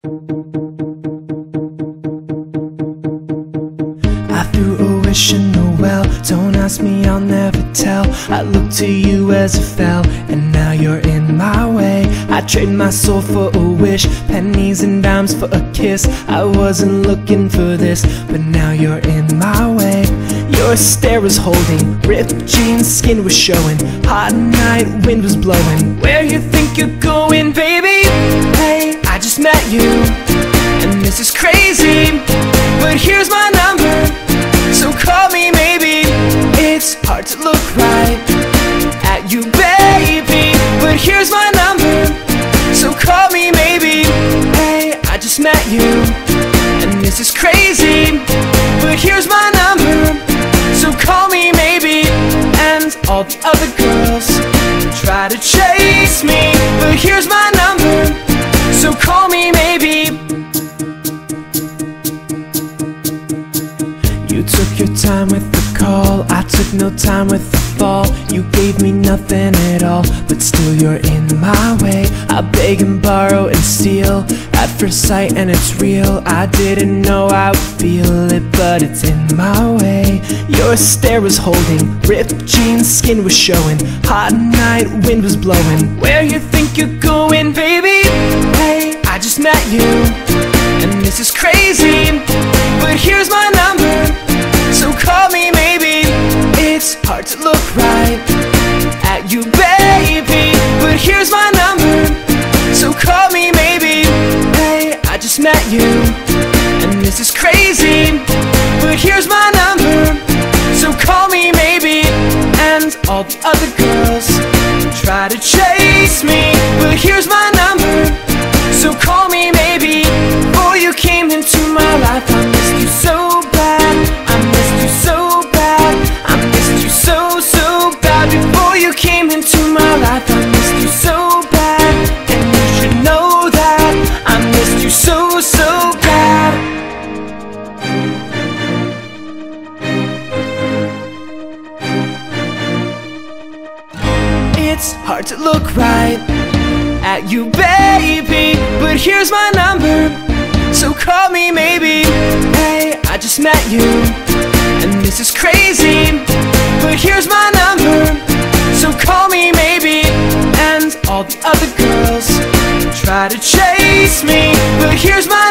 I threw a wish in the well. Don't ask me, I'll never tell. I looked to you as it fell, and now you're in my way. I trade my soul for a wish, pennies and dimes for a kiss. I wasn't looking for this, but now you're in my way. Your stare was holding, ripped jeans, skin was showing. Hot night, wind was blowing. Where you think you're going, baby? Hey, I just met you, and this is crazy, but here's my number, so call me maybe. It's hard to look right at you, baby, but here's my number, so call me maybe. Hey, I just met you, and this is crazy, but here's my number, so call me maybe. And all the other girls try to chase me, but here's my number, so call me maybe. You took your time with the call, I took no time with the fall. You gave me nothing at all, but still you're in my way. I beg and borrow and steal at first sight, and it's real. I didn't know I would feel it, but it's in my way. Your stare was holding, ripped jeans, skin was showing. Hot night, wind was blowing. Where you think you're going, baby? Hey, I just met you, and this is crazy, but here's my number, so call me maybe. It's hard to look right at you, baby, but here's my number, so call me maybe. Hey, I just met you, and this is crazy, but here's my number, so call me maybe. And all the other girls try to chase me, but here's my number, so call me maybe. Before you came into my life, I missed you so bad, I missed you so bad, I missed you so, so bad. Before you came into my life, I missed you so bad, and you should know that I missed you so, so bad. It's hard to look right at you, baby, but here's my number, so call me maybe. Hey, I just met you, and this is crazy, but here's my number, so call me maybe. And all the other girls try to chase me, but here's my